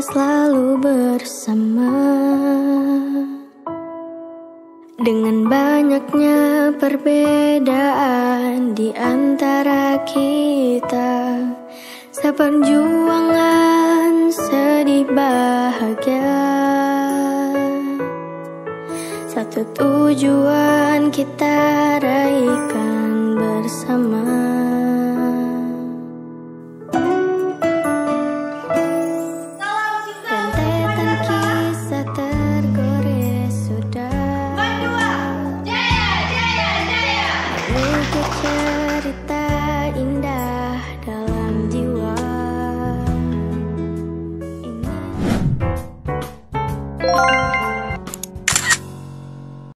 selalu bersama. Dengan banyaknya perbedaan di antara kita, seperjuangan sedih bahagia, satu tujuan kita raihkan bersama. Rentetan kisah tergores sudah, melukis cerita